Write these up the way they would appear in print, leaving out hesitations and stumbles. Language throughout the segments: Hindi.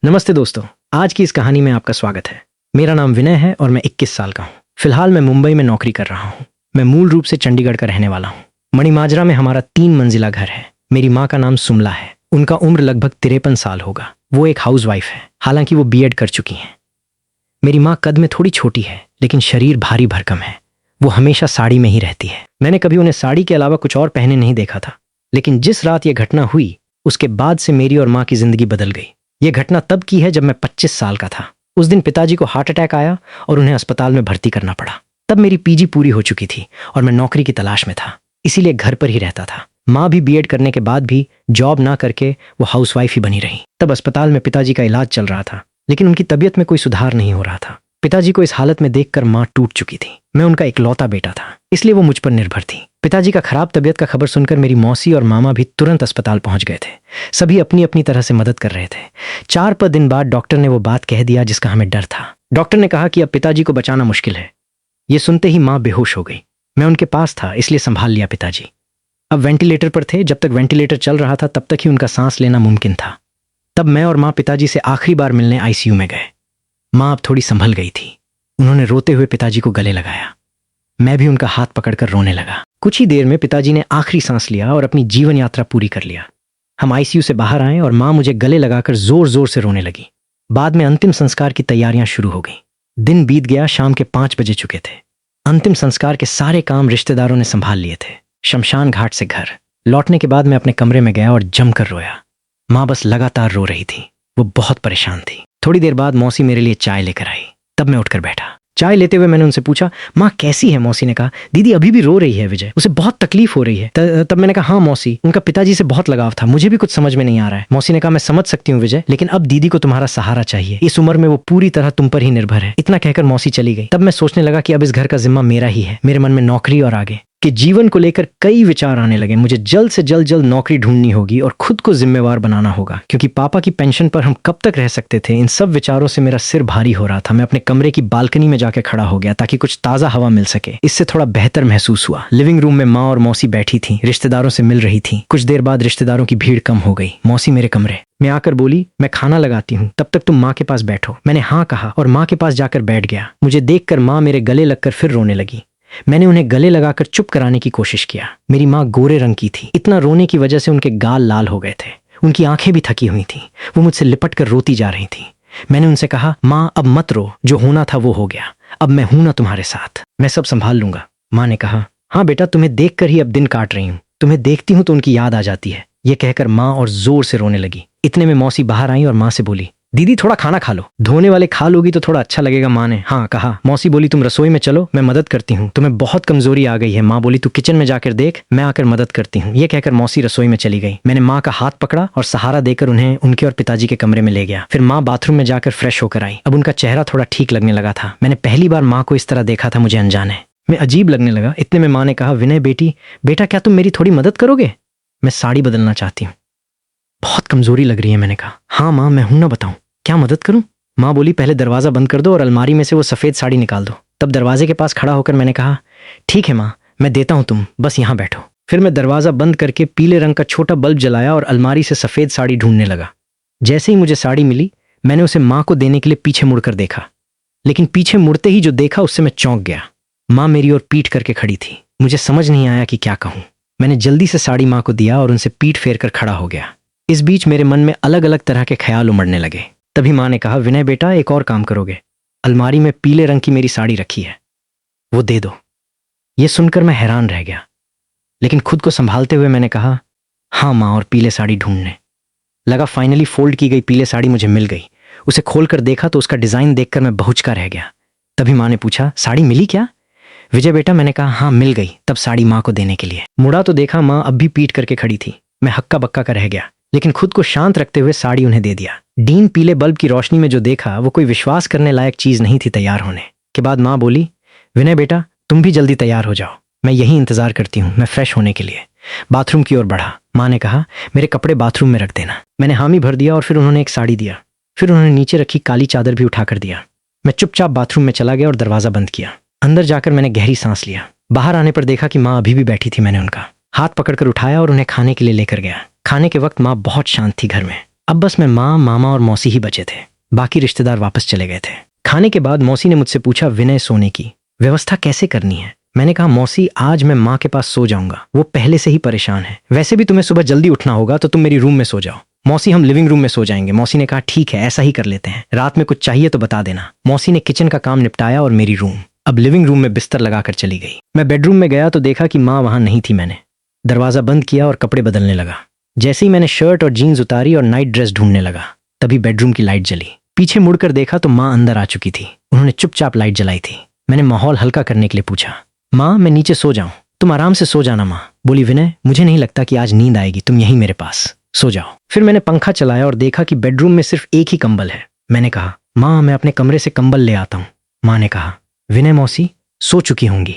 नमस्ते दोस्तों, आज की इस कहानी में आपका स्वागत है। मेरा नाम विनय है और मैं 21 साल का हूँ। फिलहाल मैं मुंबई में नौकरी कर रहा हूँ। मैं मूल रूप से चंडीगढ़ का रहने वाला हूँ। मणिमाजरा में हमारा 3 मंजिला घर है। मेरी माँ का नाम सुमला है। उनका उम्र लगभग 53 साल होगा। वो एक हाउसवाइफ है, हालांकि वो बीएड कर चुकी हैं। मेरी माँ कद में थोड़ी छोटी है, लेकिन शरीर भारी भरकम है। वो हमेशा साड़ी में ही रहती है। मैंने कभी उन्हें साड़ी के अलावा कुछ और पहने नहीं देखा था, लेकिन जिस रात यह घटना हुई उसके बाद से मेरी और माँ की जिंदगी बदल गई। यह घटना तब की है जब मैं 25 साल का था। उस दिन पिताजी को हार्ट अटैक आया और उन्हें अस्पताल में भर्ती करना पड़ा। तब मेरी पीजी पूरी हो चुकी थी और मैं नौकरी की तलाश में था, इसीलिए घर पर ही रहता था। माँ भी बीएड करने के बाद भी जॉब ना करके वो हाउसवाइफ ही बनी रही। तब अस्पताल में पिताजी का इलाज चल रहा था, लेकिन उनकी तबीयत में कोई सुधार नहीं हो रहा था। पिताजी को इस हालत में देखकर माँ टूट चुकी थी। मैं उनका इकलौता बेटा था, इसलिए वो मुझ पर निर्भर थी। पिताजी का खराब तबीयत का खबर सुनकर मेरी मौसी और मामा भी तुरंत अस्पताल पहुंच गए थे। सभी अपनी अपनी तरह से मदद कर रहे थे। 4 दिन बाद डॉक्टर ने वो बात कह दिया जिसका हमें डर था। डॉक्टर ने कहा कि अब पिताजी को बचाना मुश्किल है। ये सुनते ही माँ बेहोश हो गई। मैं उनके पास था, इसलिए संभाल लिया पिताजी। अब वेंटिलेटर पर थे। जब तक वेंटिलेटर चल रहा था तब तक ही उनका सांस लेना मुमकिन था। तब मैं और माँ पिताजी से आखिरी बार मिलने आईसीयू में गए। माँ अब थोड़ी संभल गई थी। उन्होंने रोते हुए पिताजी को गले लगाया। मैं भी उनका हाथ पकड़कर रोने लगा। कुछ ही देर में पिताजी ने आखिरी सांस लिया और अपनी जीवन यात्रा पूरी कर लिया। हम आईसीयू से बाहर आए और माँ मुझे गले लगाकर जोर जोर से रोने लगी। बाद में अंतिम संस्कार की तैयारियां शुरू हो गई। दिन बीत गया। शाम के 5 बजे चुके थे। अंतिम संस्कार के सारे काम रिश्तेदारों ने संभाल लिए थे। शमशान घाट से घर लौटने के बाद मैं अपने कमरे में गया और जमकर रोया। माँ बस लगातार रो रही थी। वो बहुत परेशान थी। थोड़ी देर बाद मौसी मेरे लिए चाय लेकर आई। तब मैं उठकर बैठा। चाय लेते हुए मैंने उनसे पूछा, माँ कैसी है? मौसी ने कहा, दीदी अभी भी रो रही है विजय, उसे बहुत तकलीफ हो रही है। तब मैंने कहा, हाँ मौसी, उनका पिताजी से बहुत लगाव था, मुझे भी कुछ समझ में नहीं आ रहा है। मौसी ने कहा, मैं समझ सकती हूँ विजय, लेकिन अब दीदी को तुम्हारा सहारा चाहिए। इस उम्र में वो पूरी तरह तुम पर ही निर्भर है। इतना कहकर मौसी चली गई। तब मैं सोचने लगा कि अब इस घर का जिम्मा मेरा ही है। मेरे मन में नौकरी और आगे कि जीवन को लेकर कई विचार आने लगे। मुझे जल्द से जल्द नौकरी ढूंढनी होगी और खुद को जिम्मेवार बनाना होगा, क्योंकि पापा की पेंशन पर हम कब तक रह सकते थे। इन सब विचारों से मेरा सिर भारी हो रहा था। मैं अपने कमरे की बालकनी में जाकर खड़ा हो गया ताकि कुछ ताज़ा हवा मिल सके। इससे थोड़ा बेहतर महसूस हुआ। लिविंग रूम में माँ और मौसी बैठी थी, रिश्तेदारों से मिल रही थी। कुछ देर बाद रिश्तेदारों की भीड़ कम हो गई। मौसी मेरे कमरे में आकर बोली, मैं खाना लगाती हूँ, तब तक तुम माँ के पास बैठो। मैंने हाँ कहा और माँ के पास जाकर बैठ गया। मुझे देखकर माँ मेरे गले लगकर फिर रोने लगी। मैंने उन्हें गले लगाकर चुप कराने की कोशिश किया। मेरी माँ गोरे रंग की थी। इतना रोने की वजह से उनके गाल लाल हो गए थे। उनकी आंखें भी थकी हुई थीं। वो मुझसे लिपट कर रोती जा रही थी। मैंने उनसे कहा, माँ अब मत रो, जो होना था वो हो गया। अब मैं हूं ना तुम्हारे साथ, मैं सब संभाल लूंगा। माँ ने कहा, हाँ बेटा, तुम्हें देख कर ही अब दिन काट रही हूँ। तुम्हें देखती हूँ तो उनकी याद आ जाती है। ये कहकर माँ और जोर से रोने लगी। इतने में मौसी बाहर आई और माँ से बोली, दीदी थोड़ा खाना खा लो, धोने वाले खा लोगी तो थोड़ा अच्छा लगेगा। माँ ने हाँ कहा। मौसी बोली, तुम रसोई में चलो, मैं मदद करती हूँ, तुम्हें बहुत कमजोरी आ गई है। माँ बोली, तू किचन में जाकर देख, मैं आकर मदद करती हूँ। ये कहकर मौसी रसोई में चली गई। मैंने माँ का हाथ पकड़ा और सहारा देकर उन्हें उनके और पिताजी के कमरे में ले गया। फिर माँ बाथरूम में जाकर फ्रेश होकर आई। अब उनका चेहरा थोड़ा ठीक लगने लगा था। मैंने पहली बार माँ को इस तरह देखा था, मुझे अनजाने में अजीब लगने लगा। इतने में माँ ने कहा, विनय बेटा क्या तुम मेरी थोड़ी मदद करोगे? मैं साड़ी बदलना चाहती हूँ, बहुत कमजोरी लग रही है। मैंने कहा, हाँ माँ मैं हूं ना, बताऊं क्या मदद करूं? माँ बोली, पहले दरवाजा बंद कर दो और अलमारी में से वो सफेद साड़ी निकाल दो। तब दरवाजे के पास खड़ा होकर मैंने कहा, ठीक है माँ, मैं देता हूं, तुम बस यहाँ बैठो। फिर मैं दरवाजा बंद करके पीले रंग का छोटा बल्ब जलाया और अलमारी से सफेद साड़ी ढूंढने लगा। जैसे ही मुझे साड़ी मिली, मैंने उसे माँ को देने के लिए पीछे मुड़कर देखा, लेकिन पीछे मुड़ते ही जो देखा उससे मैं चौंक गया। माँ मेरी ओर पीठ करके खड़ी थी। मुझे समझ नहीं आया कि क्या कहूँ। मैंने जल्दी से साड़ी माँ को दिया और उनसे पीठ फेर कर खड़ा हो गया। इस बीच मेरे मन में अलग अलग तरह के ख्याल उमड़ने लगे। तभी माँ ने कहा, विनय बेटा एक और काम करोगे, अलमारी में पीले रंग की मेरी साड़ी रखी है, वो दे दो। ये सुनकर मैं हैरान रह गया, लेकिन खुद को संभालते हुए मैंने कहा, हाँ माँ, और पीले साड़ी ढूंढने लगा। फाइनली फोल्ड की गई पीले साड़ी मुझे मिल गई। उसे खोलकर देखा तो उसका डिजाइन देखकर मैं बहुचका रह गया। तभी माँ ने पूछा, साड़ी मिली क्या विजय बेटा? मैंने कहा, हाँ मिल गई। तब साड़ी माँ को देने के लिए मुड़ा तो देखा माँ अब भी पीठ करके खड़ी थी। मैं हक्का बक्का का रह गया, लेकिन खुद को शांत रखते हुए साड़ी उन्हें दे दिया। डीन पीले बल्ब की रोशनी में जो देखा वो कोई विश्वास करने लायक चीज नहीं थी। तैयार होने के बाद माँ बोली, विनय बेटा तुम भी जल्दी तैयार हो जाओ, मैं यहीं इंतजार करती हूँ। मैं फ्रेश होने के लिए बाथरूम की ओर बढ़ा। माँ ने कहा, मेरे कपड़े बाथरूम में रख देना। मैंने हामी भर दिया और फिर उन्होंने एक साड़ी दिया। फिर उन्होंने नीचे रखी काली चादर भी उठाकर दिया। मैं चुपचाप बाथरूम में चला गया और दरवाजा बंद किया। अंदर जाकर मैंने गहरी सांस लिया। बाहर आने पर देखा कि माँ अभी भी बैठी थी। मैंने उनका हाथ पकड़कर उठाया और उन्हें खाने के लिए लेकर गया। खाने के वक्त माँ बहुत शांत थी घर में। अब बस मैं माँ, मामा और मौसी ही बचे थे। बाकी रिश्तेदार वापस चले गए थे। खाने के बाद मौसी ने मुझसे पूछा, विनय सोने की व्यवस्था कैसे करनी है? मैंने कहा, मौसी आज मैं माँ के पास सो जाऊंगा, वो पहले से ही परेशान है। वैसे भी तुम्हें सुबह जल्दी उठना होगा तो तुम मेरी रूम में सो जाओ। मौसी, हम लिविंग रूम में सो जाएंगे। मौसी ने कहा, ठीक है, ऐसा ही कर लेते हैं। रात में कुछ चाहिए तो बता देना। मौसी ने किचन का काम निपटाया और मेरी रूम, अब लिविंग रूम में बिस्तर लगाकर चली गई। मैं बेडरूम में गया तो देखा कि माँ वहां नहीं थी। मैंने दरवाजा बंद किया और कपड़े बदलने लगा। जैसे ही मैंने शर्ट और जीन्स उतारी और नाइट ड्रेस ढूंढने लगा, तभी बेडरूम की लाइट जली। पीछे मुड़कर देखा तो माँ अंदर आ चुकी थी। उन्होंने चुपचाप लाइट जलाई थी। मैंने माहौल हल्का करने के लिए पूछा, माँ मैं नीचे सो जाऊं? तुम आराम से सो जाना। माँ बोली, विनय मुझे नहीं लगता कि आज नींद आएगी, तुम यहीं मेरे पास सो जाओ। फिर मैंने पंखा चलाया और देखा कि बेडरूम में सिर्फ एक ही कंबल है। मैंने कहा, माँ मैं अपने कमरे से कंबल ले आता हूँ। माँ ने कहा, विनय मौसी सो चुकी होंगी,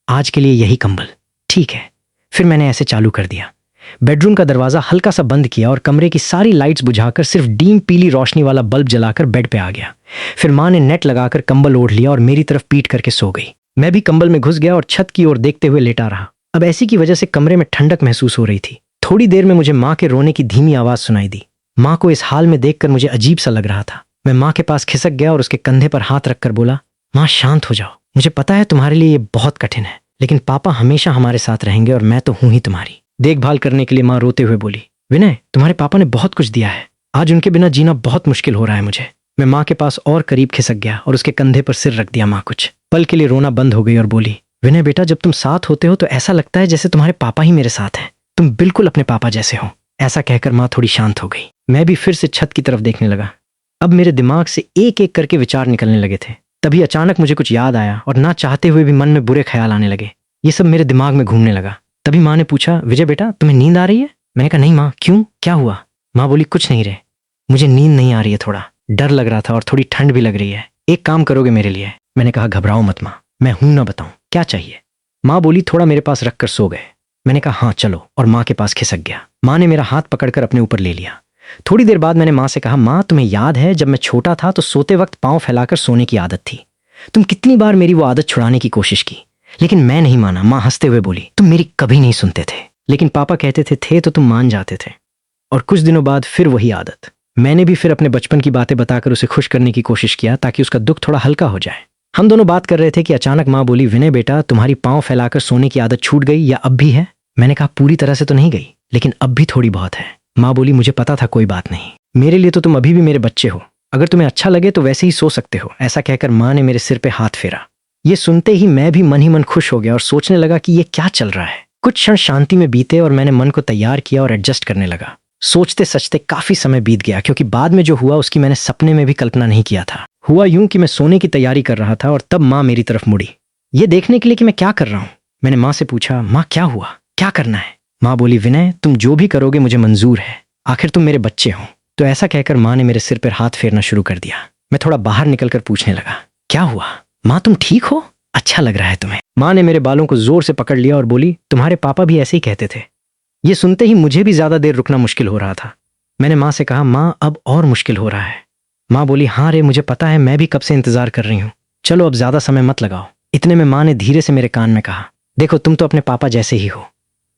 आज के लिए यही कंबल। ठीक है। फिर मैंने ऐसे चालू कर दिया। बेडरूम का दरवाजा हल्का सा बंद किया और कमरे की सारी लाइट्स बुझाकर सिर्फ डीम पीली रोशनी वाला बल्ब जलाकर बेड पे आ गया। फिर माँ ने नेट लगाकर कंबल ओढ़ लिया और मेरी तरफ पीट करके सो गई। मैं भी कंबल में घुस गया और छत की ओर देखते हुए लेटा रहा। अब ऐसी की वजह से कमरे में ठंडक महसूस हो रही थी। थोड़ी देर में मुझे माँ के रोने की धीमी आवाज सुनाई दी। माँ को इस हाल में देखकर मुझे अजीब सा लग रहा था। मैं माँ के पास खिसक गया और उसके कंधे पर हाथ रखकर बोला, माँ शांत हो जाओ। मुझे पता है तुम्हारे लिए ये बहुत कठिन है, लेकिन पापा हमेशा हमारे साथ रहेंगे और मैं तो हूं ही तुम्हारी देखभाल करने के लिए। माँ रोते हुए बोली, विनय तुम्हारे पापा ने बहुत कुछ दिया है, आज उनके बिना जीना बहुत मुश्किल हो रहा है मुझे। मैं माँ के पास और करीब खिसक गया और उसके कंधे पर सिर रख दिया। माँ कुछ पल के लिए रोना बंद हो गई और बोली, विनय बेटा जब तुम साथ होते हो तो ऐसा लगता है जैसे तुम्हारे पापा ही मेरे साथ हैं। तुम बिल्कुल अपने पापा जैसे हो। ऐसा कहकर माँ थोड़ी शांत हो गई। मैं भी फिर से छत की तरफ देखने लगा। अब मेरे दिमाग से एक एक करके विचार निकलने लगे थे। तभी अचानक मुझे कुछ याद आया और ना चाहते हुए भी मन में बुरे ख्याल आने लगे। ये सब मेरे दिमाग में घूमने लगा। तभी माँ ने पूछा, विजय बेटा तुम्हें नींद आ रही है? मैंने कहा, नहीं माँ, क्यों, क्या हुआ? माँ बोली, कुछ नहीं रे, मुझे नींद नहीं आ रही है, थोड़ा डर लग रहा था और थोड़ी ठंड भी लग रही है। एक काम करोगे मेरे लिए? मैंने कहा, घबराओ मत माँ, मैं हूं ना, बताऊं क्या चाहिए? माँ बोली, थोड़ा मेरे पास रखकर सो गए। मैंने कहा, हाँ चलो, और माँ के पास खिसक गया। माँ ने मेरा हाथ पकड़कर अपने ऊपर ले लिया। थोड़ी देर बाद मैंने माँ से कहा, माँ तुम्हें याद है जब मैं छोटा था तो सोते वक्त पाँव फैलाकर सोने की आदत थी। तुम कितनी बार मेरी वो आदत छुड़ाने की कोशिश की, लेकिन मैं नहीं माना। माँ हंसते हुए बोली, तुम मेरी कभी नहीं सुनते थे, लेकिन पापा कहते थे तो तुम मान जाते थे। और कुछ दिनों बाद फिर वही आदत। मैंने भी फिर अपने बचपन की बातें बताकर उसे खुश करने की कोशिश किया ताकि उसका दुख थोड़ा हल्का हो जाए। हम दोनों बात कर रहे थे कि अचानक माँ बोली, विनय बेटा तुम्हारी पाँव फैलाकर सोने की आदत छूट गई या अब भी है? मैंने कहा, पूरी तरह से तो नहीं गई, लेकिन अब भी थोड़ी बहुत है। माँ बोली, मुझे पता था, कोई बात नहीं, मेरे लिए तो तुम अभी भी मेरे बच्चे हो, अगर तुम्हें अच्छा लगे तो वैसे ही सो सकते हो। ऐसा कहकर माँ ने मेरे सिर पे हाथ फेरा। ये सुनते ही मैं भी मन ही मन खुश हो गया और सोचने लगा कि ये क्या चल रहा है। कुछ क्षण शांति में बीते और मैंने मन को तैयार किया और एडजस्ट करने लगा। सोचते सचते काफी समय बीत गया, क्योंकि बाद में जो हुआ उसकी मैंने सपने में भी कल्पना नहीं किया था। हुआ यूं कि मैं सोने की तैयारी कर रहा था और तब माँ मेरी तरफ मुड़ी, ये देखने के लिए कि मैं क्या कर रहा हूँ। मैंने माँ से पूछा, माँ क्या हुआ, क्या करना है? माँ बोली, विनय तुम जो भी करोगे मुझे मंजूर है, आखिर तुम मेरे बच्चे हो। तो ऐसा कहकर माँ ने मेरे सिर पर हाथ फेरना शुरू कर दिया। मैं थोड़ा बाहर निकलकर पूछने लगा, क्या हुआ माँ, तुम ठीक हो? अच्छा लग रहा है तुम्हें। माँ ने मेरे बालों को जोर से पकड़ लिया और बोली, तुम्हारे पापा भी ऐसे ही कहते थे। ये सुनते ही मुझे भी ज्यादा देर रुकना मुश्किल हो रहा था। मैंने माँ से कहा, माँ अब और मुश्किल हो रहा है। माँ बोली, हाँ रे मुझे पता है, मैं भी कब से इंतजार कर रही हूँ, चलो अब ज्यादा समय मत लगाओ। इतने में माँ ने धीरे से मेरे कान में कहा, देखो तुम तो अपने पापा जैसे ही हो।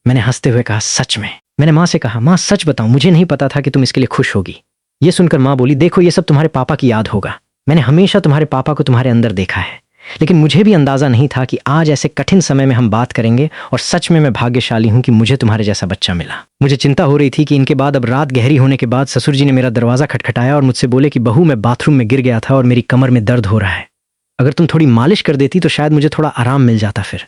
मैंने हंसते हुए कहा, सच में? मैंने माँ से कहा, माँ सच बताऊं, मुझे नहीं पता था कि तुम इसके लिए खुश होगी। ये सुनकर माँ बोली, देखो ये सब तुम्हारे पापा की याद होगा, मैंने हमेशा तुम्हारे पापा को तुम्हारे अंदर देखा है, लेकिन मुझे भी अंदाजा नहीं था कि आज ऐसे कठिन समय में हम बात करेंगे, और सच में मैं भाग्यशाली हूं कि मुझे तुम्हारे जैसा बच्चा मिला। मुझे चिंता हो रही थी कि इनके बाद अब रात गहरी होने के बाद ससुर जी ने मेरा दरवाजा खटखटाया और मुझसे बोले कि बहू मैं बाथरूम में गिर गया था और मेरी कमर में दर्द हो रहा है, अगर तुम थोड़ी मालिश कर देती तो शायद मुझे थोड़ा आराम मिल जाता। फिर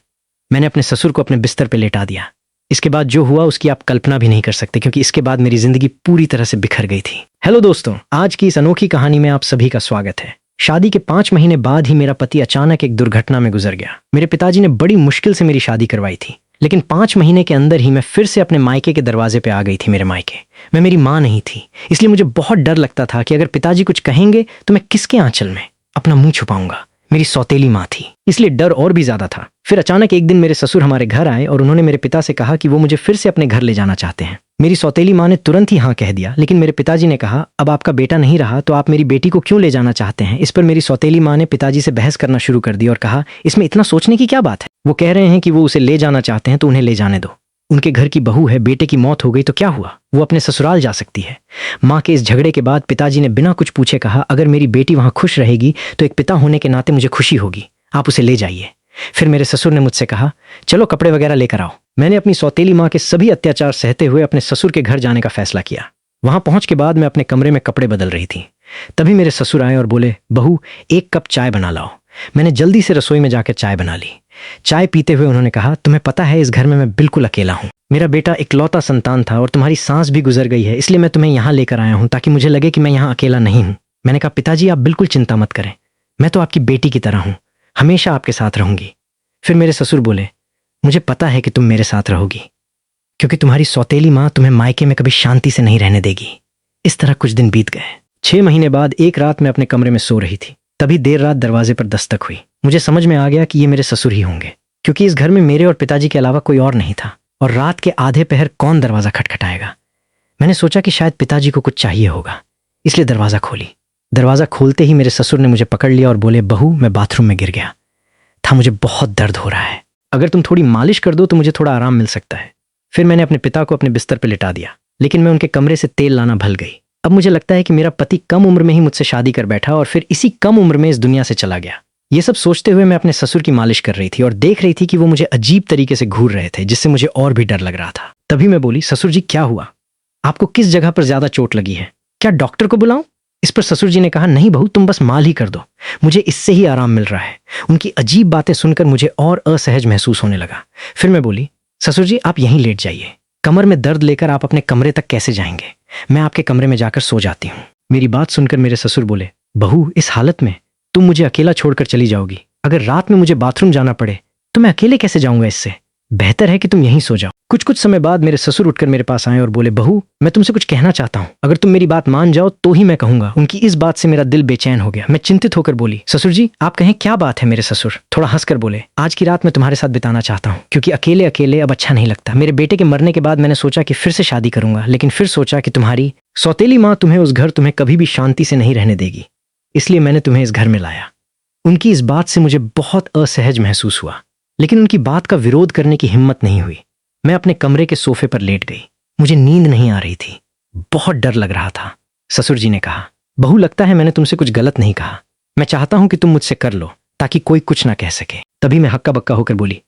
मैंने अपने ससुर को अपने बिस्तर पर लेटा दिया। इसके बाद जो हुआ उसकी आप कल्पना भी नहीं कर सकते, क्योंकि इसके बाद मेरी जिंदगी पूरी तरह से बिखर गई थी। हेलो दोस्तों, आज की इस अनोखी कहानी में आप सभी का स्वागत है। शादी के 5 महीने बाद ही मेरा पति अचानक एक दुर्घटना में गुजर गया। मेरे पिताजी ने बड़ी मुश्किल से मेरी शादी करवाई थी, लेकिन 5 महीने के अंदर ही मैं फिर से अपने मायके के दरवाजे पे आ गई थी। मेरे मायके मैं मेरी माँ नहीं थी, इसलिए मुझे बहुत डर लगता था कि अगर पिताजी कुछ कहेंगे तो मैं किसके आंचल में अपना मुंह छुपाऊंगा। मेरी सौतेली माँ थी, इसलिए डर और भी ज्यादा था। फिर अचानक एक दिन मेरे ससुर हमारे घर आए और उन्होंने मेरे पिता से कहा कि वो मुझे फिर से अपने घर ले जाना चाहते हैं। मेरी सौतेली माँ ने तुरंत ही हाँ कह दिया, लेकिन मेरे पिताजी ने कहा, अब आपका बेटा नहीं रहा तो आप मेरी बेटी को क्यों ले जाना चाहते हैं? इस पर मेरी सौतेली माँ ने पिताजी से बहस करना शुरू कर दी और कहा, इसमें इतना सोचने की क्या बात है, वो कह रहे हैं कि वो उसे ले जाना चाहते हैं तो उन्हें ले जाने दो। उनके घर की बहू है, बेटे की मौत हो गई तो क्या हुआ, वो अपने ससुराल जा सकती है। माँ के इस झगड़े के बाद पिताजी ने बिना कुछ पूछे कहा, अगर मेरी बेटी वहां खुश रहेगी तो एक पिता होने के नाते मुझे खुशी होगी, आप उसे ले जाइए। फिर मेरे ससुर ने मुझसे कहा, चलो कपड़े वगैरह लेकर आओ। मैंने अपनी सौतेली माँ के सभी अत्याचार सहते हुए अपने ससुर के घर जाने का फैसला किया। वहां पहुंच के बाद मैं अपने कमरे में कपड़े बदल रही थी, तभी मेरे ससुर आए और बोले, बहू एक कप चाय बना लाओ। मैंने जल्दी से रसोई में जाकर चाय बना ली। चाय पीते हुए उन्होंने कहा, तुम्हें पता है इस घर में मैं बिल्कुल अकेला हूँ। मेरा बेटा इकलौता संतान था और तुम्हारी सांस भी गुजर गई है, इसलिए मैं तुम्हें यहाँ लेकर आया हूँ ताकि मुझे लगे कि मैं यहाँ अकेला नहीं हूँ। मैंने कहा, पिताजी आप बिल्कुल चिंता मत करें, मैं तो आपकी बेटी की तरह हूँ, हमेशा आपके साथ रहूंगी। फिर मेरे ससुर बोले, मुझे पता है कि तुम मेरे साथ रहोगी, क्योंकि तुम्हारी सौतेली माँ तुम्हें मायके में कभी शांति से नहीं रहने देगी। इस तरह कुछ दिन बीत गए। 6 महीने बाद एक रात मैं अपने कमरे में सो रही थी, तभी देर रात दरवाजे पर दस्तक हुई। मुझे समझ में आ गया कि ये मेरे ससुर ही होंगे, क्योंकि इस घर में मेरे और पिताजी के अलावा कोई और नहीं था, और रात के आधे पहर कौन दरवाजा खटखटाएगा। मैंने सोचा कि शायद पिताजी को कुछ चाहिए होगा, इसलिए दरवाजा खोली। दरवाजा खोलते ही मेरे ससुर ने मुझे पकड़ लिया और बोले, बहू मैं बाथरूम में गिर गया था, मुझे बहुत दर्द हो रहा है, अगर तुम थोड़ी मालिश कर दो तो मुझे थोड़ा आराम मिल सकता है। फिर मैंने अपने पिता को अपने बिस्तर पर लिटा दिया, लेकिन मैं उनके कमरे से तेल लाना भूल गई। अब मुझे लगता है कि मेरा पति कम उम्र में ही मुझसे शादी कर बैठा और फिर इसी कम उम्र में इस दुनिया से चला गया। ये सब सोचते हुए मैं अपने ससुर की मालिश कर रही थी और देख रही थी कि वो मुझे अजीब तरीके से घूर रहे थे, जिससे मुझे और भी डर लग रहा था। तभी मैं बोली, ससुर जी क्या हुआ, आपको किस जगह पर ज्यादा चोट लगी है, क्या डॉक्टर को बुलाऊं? इस पर ससुर जी ने कहा, नहीं बहू तुम बस माल ही कर दो, मुझे इससे ही आराम मिल रहा है। उनकी अजीब बातें सुनकर मुझे और असहज महसूस होने लगा। फिर मैं बोली, ससुर जी आप यहीं लेट जाइए, कमर में दर्द लेकर आप अपने कमरे तक कैसे जाएंगे, मैं आपके कमरे में जाकर सो जाती हूँ। मेरी बात सुनकर मेरे ससुर बोले, बहू इस हालत में तुम मुझे अकेला छोड़कर चली जाओगी, अगर रात में मुझे बाथरूम जाना पड़े तो मैं अकेले कैसे जाऊंगा, इससे बेहतर है कि तुम यहीं सो जाओ। कुछ समय बाद मेरे ससुर उठकर मेरे पास आए और बोले, बहू मैं तुमसे कुछ कहना चाहता हूँ, अगर तुम मेरी बात मान जाओ तो ही मैं कहूंगा। उनकी इस बात से मेरा दिल बेचैन हो गया। मैं चिंतित होकर बोली, ससुर जी आप कहें क्या बात है। मेरे ससुर थोड़ा हंसकर बोले, आज की रात मैं तुम्हारे साथ बिताना चाहता हूँ, क्योंकि अकेले अकेले अब अच्छा नहीं लगता। मेरे बेटे के मरने के बाद मैंने सोचा कि फिर से शादी करूंगा, लेकिन फिर सोचा कि तुम्हारी सौतेली माँ तुम्हें उस घर तुम्हें कभी भी शांति से नहीं रहने देगी, इसलिए मैंने तुम्हें इस घर में लाया। उनकी इस बात से मुझे बहुत असहज महसूस हुआ, लेकिन उनकी बात का विरोध करने की हिम्मत नहीं हुई। मैं अपने कमरे के सोफे पर लेट गई, मुझे नींद नहीं आ रही थी, बहुत डर लग रहा था। ससुर जी ने कहा, बहू लगता है मैंने तुमसे कुछ गलत नहीं कहा, मैं चाहता हूं कि तुम मुझसे कर लो ताकि कोई कुछ ना कह सके। तभी मैं हक्का बक्का होकर बोली,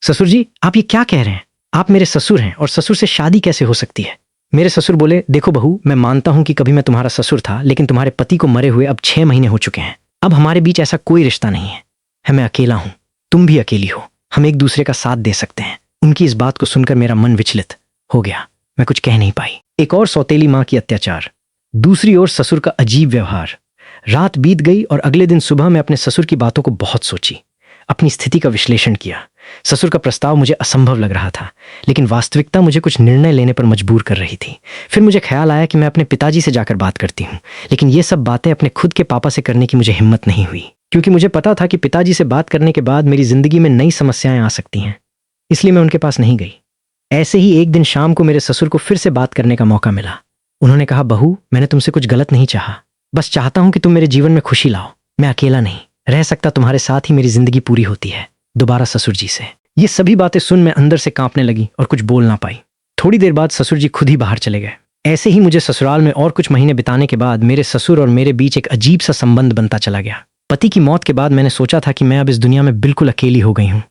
ससुर जी आप ये क्या कह रहे हैं, आप मेरे ससुर हैं और ससुर से शादी कैसे हो सकती है। मेरे ससुर बोले, देखो बहू मैं मानता हूं कि कभी मैं तुम्हारा ससुर था, लेकिन तुम्हारे पति को मरे हुए अब 6 महीने हो चुके हैं, अब हमारे बीच ऐसा कोई रिश्ता नहीं है। मैं अकेला हूं, तुम भी अकेली हो, हम एक दूसरे का साथ दे सकते हैं। उनकी इस बात को सुनकर मेरा मन विचलित हो गया, मैं कुछ कह नहीं पाई। एक और सौतेली माँ की अत्याचार, दूसरी ओर ससुर का अजीब व्यवहार। रात बीत गई और अगले दिन सुबह मैं अपने ससुर की बातों को बहुत सोची, अपनी स्थिति का विश्लेषण किया। ससुर का प्रस्ताव मुझे असंभव लग रहा था, लेकिन वास्तविकता मुझे कुछ निर्णय लेने पर मजबूर कर रही थी। फिर मुझे ख्याल आया कि मैं अपने पिताजी से जाकर बात करती हूँ, लेकिन ये सब बातें अपने खुद के पापा से करने की मुझे हिम्मत नहीं हुई, क्योंकि मुझे पता था कि पिताजी से बात करने के बाद मेरी जिंदगी में नई समस्याएं आ सकती हैं, इसलिए मैं उनके पास नहीं गई। ऐसे ही एक दिन शाम को मेरे ससुर को फिर से बात करने का मौका मिला। उन्होंने कहा, बहू मैंने तुमसे कुछ गलत नहीं चाहा, बस चाहता हूं कि तुम मेरे जीवन में खुशी लाओ, मैं अकेला नहीं रह सकता, तुम्हारे साथ ही मेरी जिंदगी पूरी होती है। दोबारा ससुर जी से ये सभी बातें सुन मैं अंदर से कांपने लगी और कुछ बोल ना पाई। थोड़ी देर बाद ससुर जी खुद ही बाहर चले गए। ऐसे ही मुझे ससुराल में और कुछ महीने बिताने के बाद मेरे ससुर और मेरे बीच एक अजीब सा संबंध बनता चला गया। पति की मौत के बाद मैंने सोचा था कि मैं अब इस दुनिया में बिल्कुल अकेली हो गई हूँ,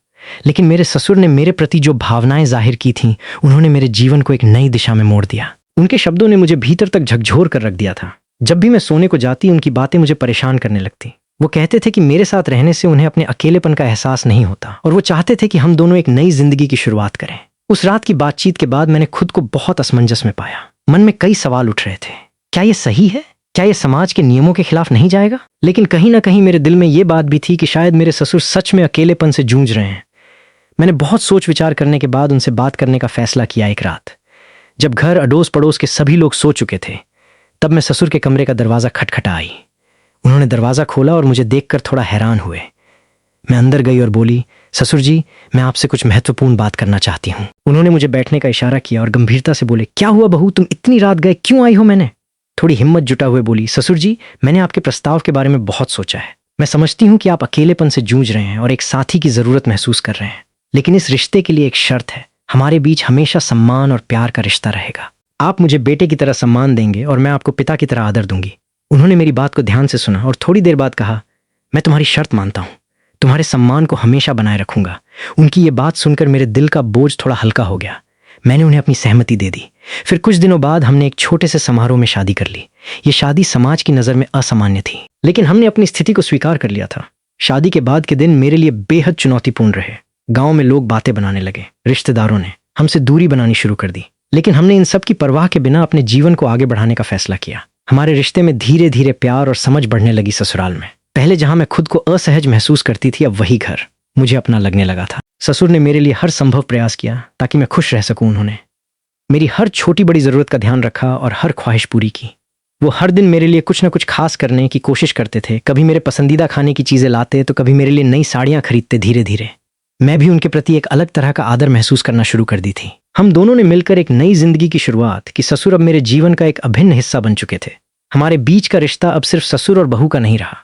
लेकिन मेरे ससुर ने मेरे प्रति जो भावनाएं जाहिर की थीं, उन्होंने मेरे जीवन को एक नई दिशा में मोड़ दिया। उनके शब्दों ने मुझे भीतर तक झकझोर कर रख दिया था। जब भी मैं सोने को जाती उनकी बातें मुझे परेशान करने लगती। वो कहते थे कि मेरे साथ रहने से उन्हें अपने अकेलेपन का एहसास नहीं होता और वो चाहते थे कि हम दोनों एक नई जिंदगी की शुरुआत करें। उस रात की बातचीत के बाद मैंने खुद को बहुत असमंजस में पाया। मन में कई सवाल उठ रहे थे, क्या ये सही है, क्या ये समाज के नियमों के खिलाफ नहीं जाएगा? लेकिन कहीं ना कहीं मेरे दिल में ये बात भी थी कि शायद मेरे ससुर सच में अकेलेपन से जूझ रहे हैं। मैंने बहुत सोच विचार करने के बाद उनसे बात करने का फैसला किया। एक रात जब घर अड़ोस पड़ोस के सभी लोग सो चुके थे, तब मैं ससुर के कमरे का दरवाजा खटखटाई। उन्होंने दरवाजा खोला और मुझे देखकर थोड़ा हैरान हुए। मैं अंदर गई और बोली, ससुर जी मैं आपसे कुछ महत्वपूर्ण बात करना चाहती हूँ। उन्होंने मुझे बैठने का इशारा किया और गंभीरता से बोले, क्या हुआ बहू, तुम इतनी रात गए, क्यों आई हो? मैंने थोड़ी हिम्मत जुटा हुए बोली, ससुर जी मैंने आपके प्रस्ताव के बारे में बहुत सोचा है। मैं समझती हूँ कि आप अकेलेपन से जूझ रहे हैं और एक साथी की जरूरत महसूस कर रहे हैं, लेकिन इस रिश्ते के लिए एक शर्त है, हमारे बीच हमेशा सम्मान और प्यार का रिश्ता रहेगा। आप मुझे बेटे की तरह सम्मान देंगे और मैं आपको पिता की तरह आदर दूंगी। उन्होंने मेरी बात को ध्यान से सुना और थोड़ी देर बाद कहा, मैं तुम्हारी शर्त मानता हूं, तुम्हारे सम्मान को हमेशा बनाए रखूंगा। उनकी ये बात सुनकर मेरे दिल का बोझ थोड़ा हल्का हो गया। मैंने उन्हें अपनी सहमति दे दी। फिर कुछ दिनों बाद हमने एक छोटे से समारोह में शादी कर ली। ये शादी समाज की नज़र में असामान्य थी, लेकिन हमने अपनी स्थिति को स्वीकार कर लिया था। शादी के बाद के दिन मेरे लिए बेहद चुनौतीपूर्ण रहे। गांव में लोग बातें बनाने लगे, रिश्तेदारों ने हमसे दूरी बनानी शुरू कर दी, लेकिन हमने इन सब की परवाह के बिना अपने जीवन को आगे बढ़ाने का फैसला किया। हमारे रिश्ते में धीरे धीरे प्यार और समझ बढ़ने लगी। ससुराल में पहले जहां मैं खुद को असहज महसूस करती थी, अब वही घर मुझे अपना लगने लगा था। ससुर ने मेरे लिए हर संभव प्रयास किया ताकि मैं खुश रह सकूं। उन्होंने मेरी हर छोटी बड़ी ज़रूरत का ध्यान रखा और हर ख्वाहिश पूरी की। वो हर दिन मेरे लिए कुछ न कुछ खास करने की कोशिश करते थे। कभी मेरे पसंदीदा खाने की चीज़ें लाते तो कभी मेरे लिए नई साड़ियाँ खरीदते। धीरे धीरे मैं भी उनके प्रति एक अलग तरह का आदर महसूस करना शुरू कर दी थी। हम दोनों ने मिलकर एक नई जिंदगी की शुरुआत की। ससुर अब मेरे जीवन का एक अभिन्न हिस्सा बन चुके थे। हमारे बीच का रिश्ता अब सिर्फ ससुर और बहू का नहीं रहा,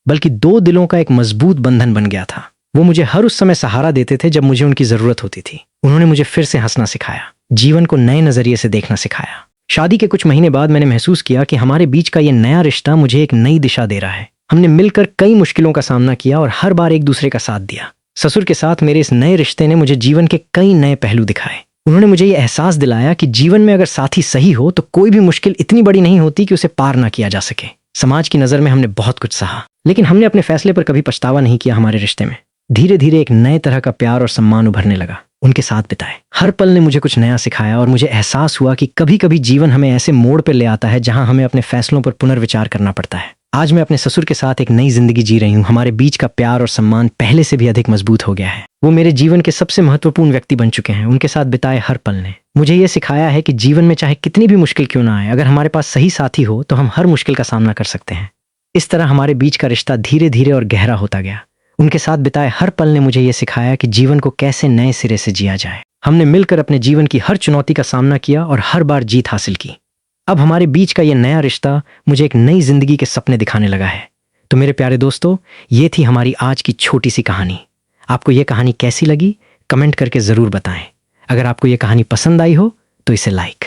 बल्कि दो दिलों का एक मजबूत बंधन बन गया था। वो मुझे हर उस समय सहारा देते थे जब मुझे उनकी जरूरत होती थी। उन्होंने मुझे फिर से हंसना सिखाया, जीवन को नए नजरिए से देखना सिखाया। शादी के कुछ महीने बाद मैंने महसूस किया कि हमारे बीच का ये नया रिश्ता मुझे एक नई दिशा दे रहा है। हमने मिलकर कई मुश्किलों का सामना किया और हर बार एक दूसरे का साथ दिया। ससुर के साथ मेरे इस नए रिश्ते ने मुझे जीवन के कई नए पहलू दिखाए। उन्होंने मुझे ये एहसास दिलाया कि जीवन में अगर साथी सही हो तो कोई भी मुश्किल इतनी बड़ी नहीं होती कि उसे पार ना किया जा सके। समाज की नज़र में हमने बहुत कुछ सहा, लेकिन हमने अपने फैसले पर कभी पछतावा नहीं किया। हमारे रिश्ते में धीरे धीरे एक नए तरह का प्यार और सम्मान उभरने लगा। उनके साथ बिताए हर पल ने मुझे कुछ नया सिखाया और मुझे एहसास हुआ कि कभी कभी जीवन हमें ऐसे मोड़ पर ले आता है जहां हमें अपने फैसलों पर पुनर्विचार करना पड़ता है। आज मैं अपने ससुर के साथ एक नई जिंदगी जी रही हूँ। हमारे बीच का प्यार और सम्मान पहले से भी अधिक मजबूत हो गया है। वो मेरे जीवन के सबसे महत्वपूर्ण व्यक्ति बन चुके हैं। उनके साथ बिताए हर पल ने मुझे ये सिखाया है कि जीवन में चाहे कितनी भी मुश्किल क्यों ना आए, अगर हमारे पास सही साथी हो तो हम हर मुश्किल का सामना कर सकते हैं। इस तरह हमारे बीच का रिश्ता धीरे धीरे और गहरा होता गया। उनके साथ बिताए हर पल ने मुझे ये सिखाया कि जीवन को कैसे नए सिरे से जिया जाए। हमने मिलकर अपने जीवन की हर चुनौती का सामना किया और हर बार जीत हासिल की। अब हमारे बीच का ये नया रिश्ता मुझे एक नई जिंदगी के सपने दिखाने लगा है। तो मेरे प्यारे दोस्तों, ये थी हमारी आज की छोटी सी कहानी। आपको ये कहानी कैसी लगी कमेंट करके ज़रूर बताएं। अगर आपको ये कहानी पसंद आई हो तो इसे लाइक